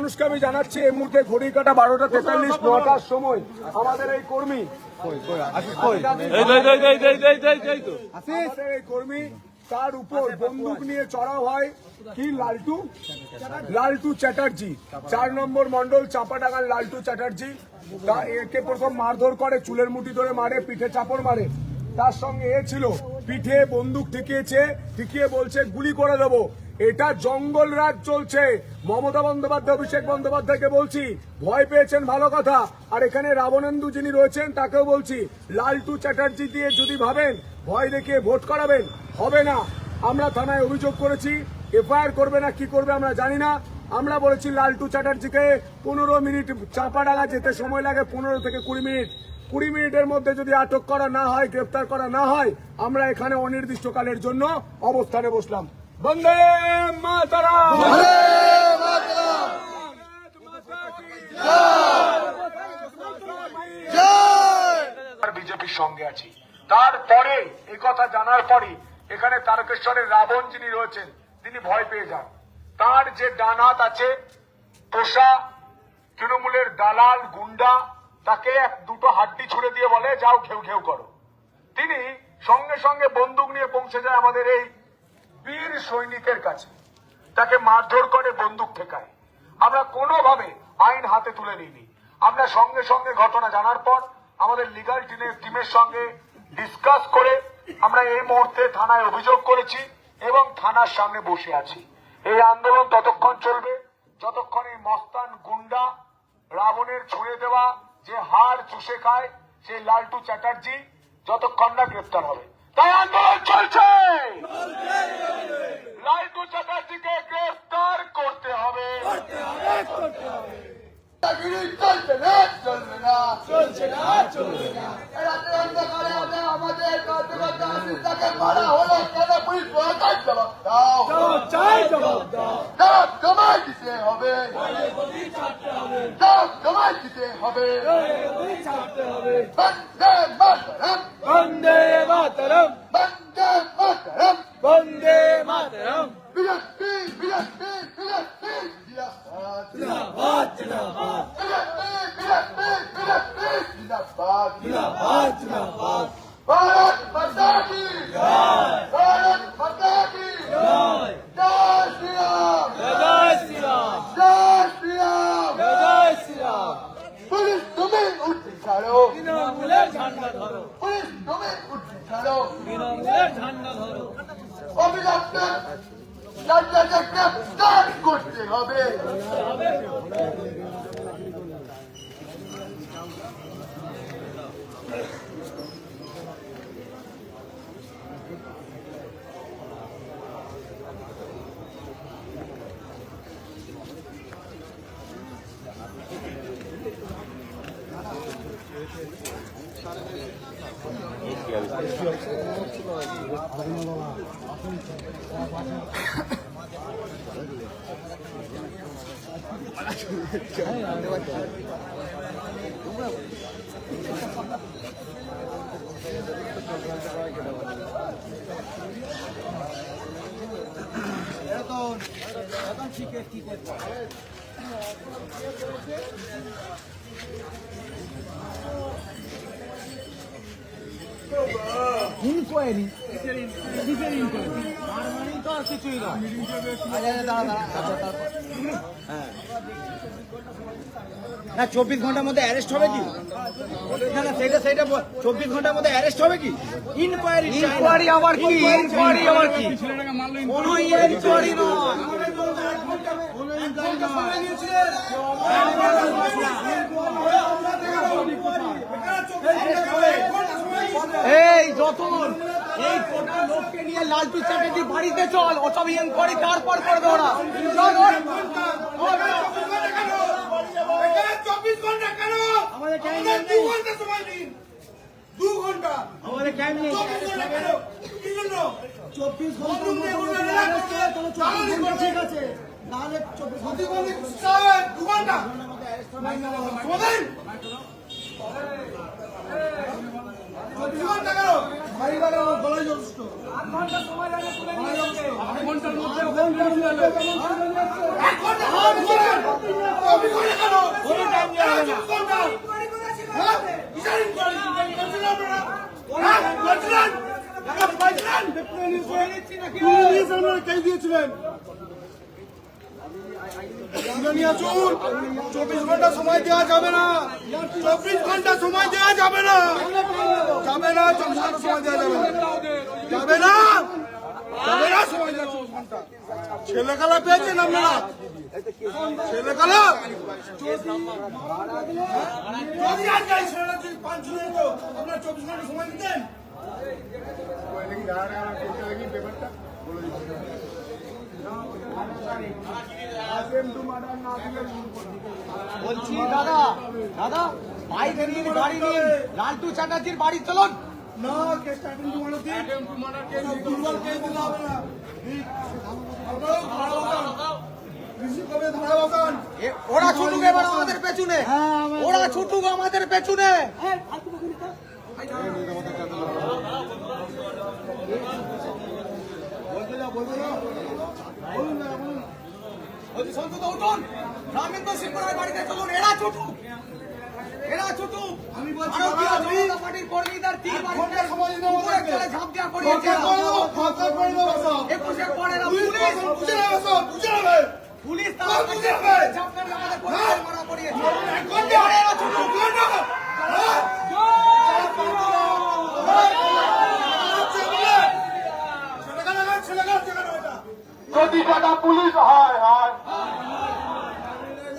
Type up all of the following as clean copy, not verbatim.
মানুষকে আমি জানাচ্ছি এই মুহূর্তে ঘড়ি কাটা 12:43 9টার সময় আমাদের এই কর্মী কর্মী তার উপর বন্দুক নিয়ে চড়াও হয় কি লালটু চ্যাটার্জি 4 নম্বর মন্ডল চাপাডাঙ্গার লালটু চ্যাটার্জি। একে প্রথম মারধর করে, চুলের মুঠি ধরে মারে, পিঠে চাপড় মারে। তার সঙ্গে ছিল পিঠে বন্দুক ঠেকিয়ে বলছে গুলি করে দেবো। এটা জঙ্গল রাজ চলছে। মমতা বন্দ্যোপাধ্যায় অভিষেক বন্দ্যোপাধ্যায়কে বলছি ভয় পেয়েছেন ভালো কথা, আর এখানে রাবণেন্দু যিনি রয়েছেন তাকেও বলছি লালটু চ্যাটার্জি দিয়ে যদি ভাবেন ভয় দেখিয়ে ভোট করাবেন হবে না। আমরা থানায় অভিযোগ করেছি, এফআইআর করবে না কি করবে আমরা জানি না। আমরা বলেছি লালটু চ্যাটার্জিকে 15 মিনিট চাপাডাঙ্গা যেতে সময় লাগে 15 থেকে 20 মিনিট। 20 মিনিটের মধ্যে যদি আটক করা না হয়, গ্রেফতার করা না হয়, আমরা এখানে অনির্দিষ্টকালের জন্য অবস্থানে বসলাম। বন্দে মাতরম, বিজেপির সঙ্গে আছি। তারপরে এই কথা জানার পরে এখানে তারকেশ্বরের রাবণ যিনি রয়েছেন তিনি ভয় পেয়ে যান। তার যে ডান হাত আছে পোষা তৃণমূলের দালাল গুন্ডা, তাকে দুটো হাড্ডি ছুড়ে দিয়ে বলে যাও ঘেউ ঘেউ করো। তিনি সঙ্গে সঙ্গে বন্দুক নিয়ে পৌঁছে যায় আমাদের এই বীর সৈনিকের কাছে, তাকে মারধর করে, বন্দুক ঠেকায়। আমরা কোনোভাবে আইন হাতে তুলে নিইনি। আমরা সঙ্গে সঙ্গে ঘটনা জানার পর আমাদের লিগাল টিমের সঙ্গে ডিসকাস করে আমরা এই মুহূর্তে থানায় অভিযোগ করেছি এবং থানার সামনে বসে আছি। এই আন্দোলন ততক্ষণ চলবে যতক্ষণ এই মস্তান গুন্ডা রাবণের ছুঁড়ে দেওয়া যে হাড় চুষে খায় সেই লালটু চ্যাটার্জি যতক্ষণ না গ্রেফতার হবে। তাই আন্দোলন চলছে। লালটু চ্যাটার্জিকে গ্রেফতার করতে হবে। আমাদের মারা হলো কেন পুলিশ জবাব দাও, জমা দিতে হবে, জমা দিতে হবে। বন্দে মাতরম, বন্দে মাতরম, বন্দে মাতরম, বিজেপি বিজেপি বিজেপি জিন্দাবাদ জিন্দাবাদ জিন্দাবাদ, বিজেপি বিজেপি জিন্দাবাদ জিন্দাবাদ জিন্দাবাদ। भारत माता की जय, भारत माता की जय, जय श्री राम, जय श्री राम, जय श्री राम, जय श्री राम। पुलिस तुम्हें उठ ছাড়ো, তৃণমূলের ঝান্ডা ধরো, পুলিশ তুমি উঠ ছাড়ো, তৃণমূলের ঝান্ডা ধরো। অবিলম্বে লালটাকে গ্রেফতার করতে হবে। ইনকোয়ারি তো আর কিছুই না। না 24 ঘন্টার মধ্যে অ্যারেস্ট হবে কি? না না সেটা 24 ঘন্টার মধ্যে অ্যারেস্ট হবে কি? ইনকোয়ারি আবার কি? ইনকোয়ারি আবার কি? কোনো ইনকোয়ারি নয়। এই যতন এই কোটা লোককে নিয়ে লালটু চ্যাটার্জি বাড়িতে চল, ওসব ইনকোয়ারি তারপর করবে ওরা। 24 ঘন্টা কেন? আমাদের টাইম নেই, 2 ঘন্টা সময় দিন, 2 ঘন্টা আমাদের টাইম নেই। 24 ঘন্টা কেন? কি জন্য 24 ঘন্টা ঠিক আছে, নাহলে 24 ঘন্টা 2 ঘন্টা সমাধান। 24 ঘন্টা কেন? ভাই ভাই গলায় যথেষ্ট 8 ঘন্টা সময় লাগে, 8 ঘন্টার মধ্যে 1 ঘন্টা কপি করে কেন কোনো টাইম দেওয়া হবে না হ্যাঁ বিচারিন করেন করছেন আপনারা হ্যাঁ করছেন পুলিশ আমরা কে দিয়েছিলেন আসুন 24 ঘন্টা সময় দেওয়া যাবে না 24 ঘন্টা সময় দেওয়া যাবে না যাবে না 24 ঘন্টা সময় দেওয়া যাবে না যাবে না যাবে না সময় দেওয়া 24 ঘন্টা ছেলেখালা পেয়েছেন আপনারা ছেলেখালা যদি আজকে ছেলেরা যদি 5 জন হতো আপনারা 24 ঘন্টা সময় দিতেন বলছি দাদা দাদা বাইক নিন গাড়ি নিন লালটু চ্যাটার্জির বাড়ি চলুন না কে স্টার্টিং টু মারো দিন দুর্বল কে দিতে হবে না ওরা ছুটুক এবার আমাদের পেছনে ওরা ছুটুক আমাদের পেছনে বলছি সন্তত উঠুন রামেন্দ্র সিং বাড়িতে চলুন এরা ছুটুক এরা ছুটুক আমি বলছি ভারতীয় জনতা পার্টির কর্মীদের তিন ঘন্টা সময় দিতে হবে উপরে চলে ঝাঁপ দেওয়া করিয়েছে ফাঁকা করে দেবো সব 21 পরে না পুলিশ পুলিশ বুঝে নেবে সব বুঝে নেবে পুলিশ সব বুঝে নেবে ঝাঁপ করে আমাদের কর্মীদের মারা করিয়েছে এরা ছুটুক যদি টাকা পুলিশ হয় হয়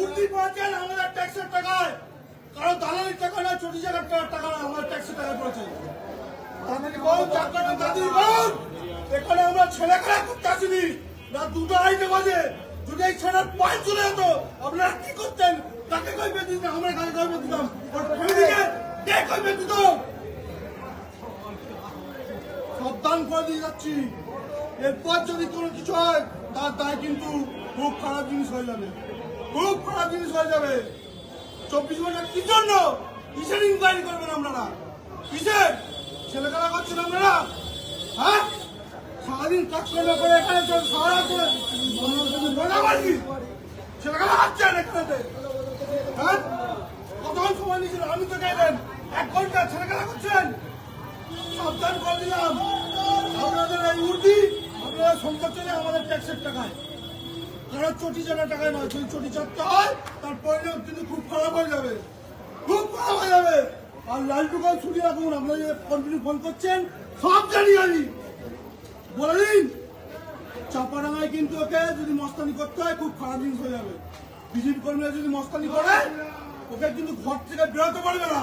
উর্দি পাচ্ছেন আমাদের ট্যাক্সের টাকায় কারণ দালালির টাকা না চটি জায়গার টাকা না আমাদের ট্যাক্সের টাকা পড়েছে এখানে আমরা ছেলে খেলা করতে আসিনি না 2:30 বাজে যদি এই ছেলের পয়েন্ট চলে যেত আপনারা কি করতেন তাকে কই বেঁধে দিতাম আমরা কাকে কই বেঁধে দিতাম ওর ফ্যামিলিকে কে কই বেঁধে দিত সাবধান করে দিয়ে যাচ্ছি এরপর যদি কোনো কিছু হয় তার দায় কিন্তু খুব খারাপ জিনিস হয়ে যাবে খুব খারাপ জিনিস হয়ে যাবে 24 ঘন্টা কি জন্য কিসের ইনকোয়ারি করবেন আপনারা কিসের ছেলেখেলা করছেন আপনারা হ্যাঁ সারাদিন কাজ করে এখানে সারা ছেলেখেলা হচ্ছেন এখানে হ্যাঁ কতক্ষণ সময় নিয়েছিল আমি তো গেলেন 1 ঘন্টা ছেলেখেলা করছেন সাবধান করে দিলাম আপনাদের এই উর্দি আপনারা সম্পদ চলে আমাদের ট্যাক্সের টাকায় কারণ চটি জানা টাকায় নয় যদি চটি চাপতে হয় তার পরিণাম কিন্তু খুব খারাপ হয়ে যাবে খুব খারাপ হয়ে যাবে আর লালটুকাল ছুটি রাখুন আপনারা যে কন্টিনিউ ফোন করছেন সব জানি আমি বলে দিন চাপাডাঙ্গায় কিন্তু ওকে যদি মস্তানি করতে হয় খুব খারাপ জিনিস হয়ে যাবে বিজেপি কর্মীরা যদি মস্তানি করে ওকে কিন্তু ঘর থেকে বেরোতে পারবে না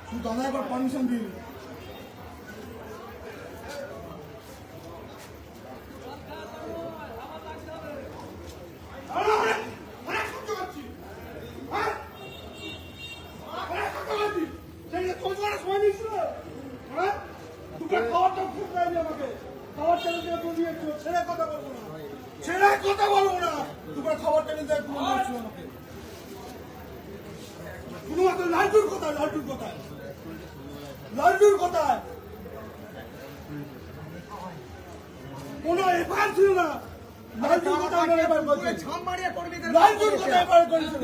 শুধু দাদা একবার পারমিশন দিন কথা বলবো না তোমার খাবারটা নিতে আমাকে শুধুমাত্র লালটুর কোথায় লালটুর কোথায় লালটুর কোথায় কোনো এফআইআর ছিল না লালটুর কোথায় এফআইআর করছে ঝাঁপ মারিয়ে কর্মীদের লালটুর কোথায় এফআইআর করেছে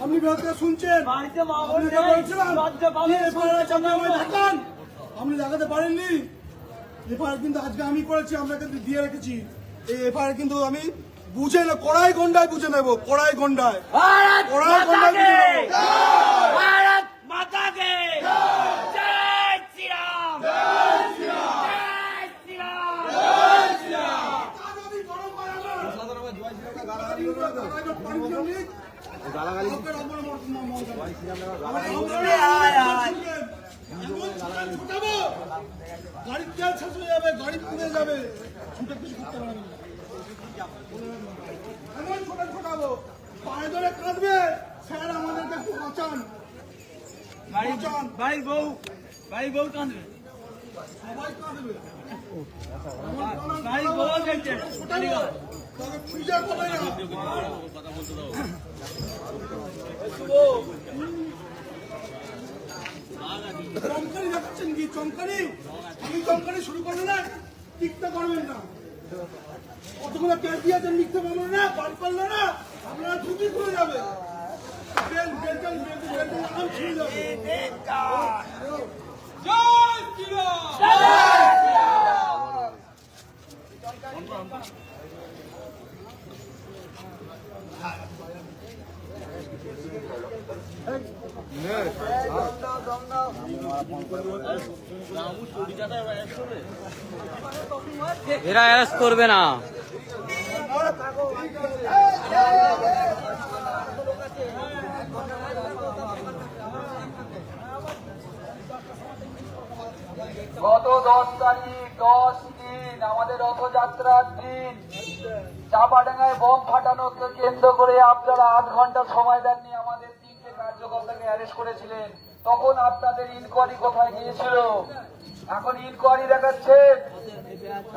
আপনি বিরোধীরা শুনছেন আপনি দেখাতে পারেননি এফআইআর কিন্তু আজকে আমি করেছি আমরা কিন্তু দিয়ে রেখেছি এই এফআইআর কিন্তু আমি বুঝে না কড়াই গন্ডায় বুঝে নেবো কড়াই গন্ডায় কড়াই গন্ডায় বুঝে নেবো গাড়ির তেল শেষ হয়ে যাবে গাড়ি পুড়ে যাবে ছুটে কিছু করতে পারবে এমন ছোটাবো পায়ে ধরে কাঁদবে স্যার আমাদেরকে একটু বাঁচান ভাই বউ কাঁদবে সবাই কাঁদবে ভাই বউ দেখছে তাকে পূজা করবে না কথা বলতে দাও চমকারি দেখাচ্ছেন কি চমকারি? আমি চমকারি শুরু করবো না, টিকতে পারবেন না। কতগুলো ক্যাশ দিয়েছেন, লিখতে পারবেন না, বার করলে না আপনারা ছুটি করে যাবে। আরাম ছিঁড়ে যাবে। এরা অ্যারেস্ট করবে না। গত 10 তারিখ 10/3 আমাদের রথযাত্রার দিন চাপাডাঙ্গায় বোম ফাটানোকে কেন্দ্র করে আপনারা 8 ঘন্টা সময় দেননি, আমাদের 3টে কার্যকর্তাকে অ্যারেস্ট করেছিলেন। তখন আপনাদের ইনকোয়ারি কোথায় গিয়েছিল? এখন ইনকোয়ারি দেখাচ্ছেন,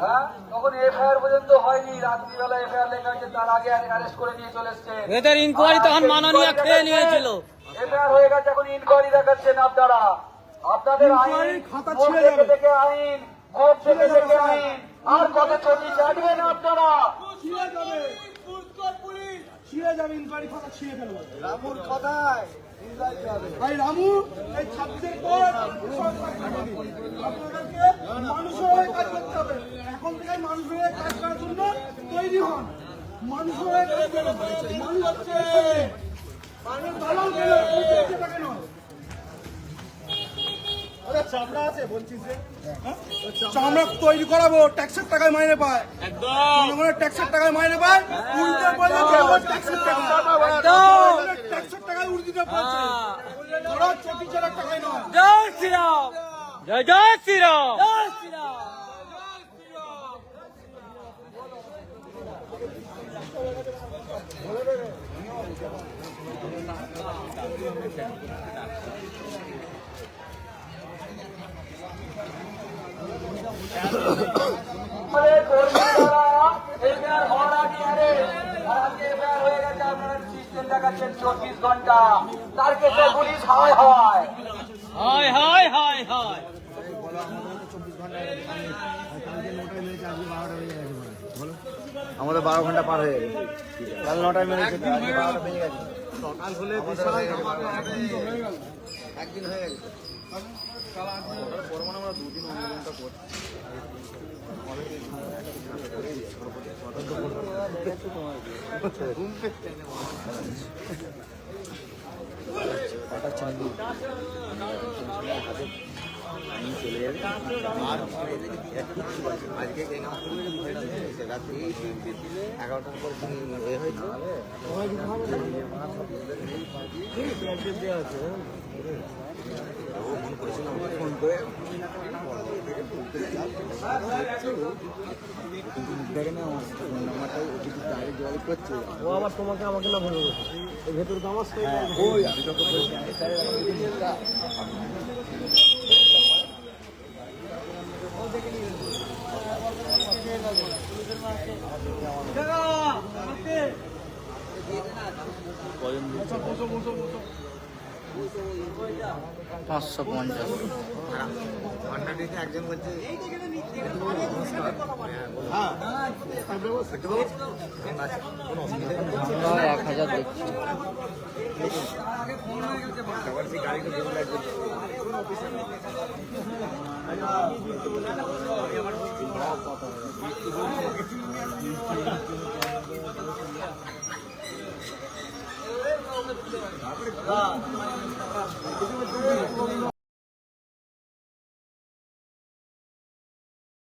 হ্যাঁ? তখন এফআইআর পর্যন্ত হয়নি, রাত্রিবেলা এফআইআর লেখা হয়েছে, তার আগে অ্যারেস্ট করে নিয়ে চলে এসছেন। এদের ইনকোয়ারি তখন মাননীয় খেয়ে নিয়েছিল। এফআইআর হয়ে গেছে, এখন ইনকোয়ারি দেখাচ্ছেন আপনারা। আপনাদের আইন খাতা কোর্ট ছিঁড়ে যাবে। থেকে আইন, কোর্ট থেকে আইন, আর কত ছবি চাটবেন আপনারা? ছিঁড়ে যাবে, ছিঁড়ে যাবে, ইনকোয়ারি খাতা ছিঁড়ে ফেলবে। রামুর কথায় ভাই রামু, এই 26-এর পর আপনাদেরকে মানুষের হয়ে কাজ করতে হবে। এখন থেকে মানুষের হয়ে কাজ করার জন্য তৈরি হন। মানুষের হয়ে কাজ করতে হবে। মানুষ হচ্ছে মানুষ ভালো করে টাকা নয়। চামড়া আছে বলছিস যে, চামড়া তৈরি করাবো, ট্যাক্সের টাকায় মাইনে পায়। একদম ট্যাক্সের টাকায় মাইনে পায়, উল্টে বললে ট্যাক্সের টাকা, ট্যাক্সের টাকায় উল্টে বলছে ওরা 24,000 টাকায় নয়। জয় শ্রীরাম, জয় জয় শ্রীরাম, জয় শ্রীরাম। আমাদের কর্মীরা এফআইআর হওয়ার আগে আজকে এফআইআর হয়ে গেছে, আপনারা সিস্টেম দেখাচ্ছেন 24 ঘন্টা, তার ক্ষেত্রে পুলিশ হয় হয়। হায় হায় হায় হায়। আমাদের 12 ঘন্টা পার হয়ে গেছে, কাল 9টায় মেরেছে, 12টা বেজে গেছে। সকাল হলে একদিন হয়ে গেছে। আমরা 2 দিন অন্য করছি। চলে যাবে আর আজকে রাত্রি 11টার পর এ হয়েছে ফোন করে ও আবার তোমাকে আমাকে না ভুলে গেছে ভেতরে তো আমার ওই আমি তোকে একজন বলছে 1000 দেখছি।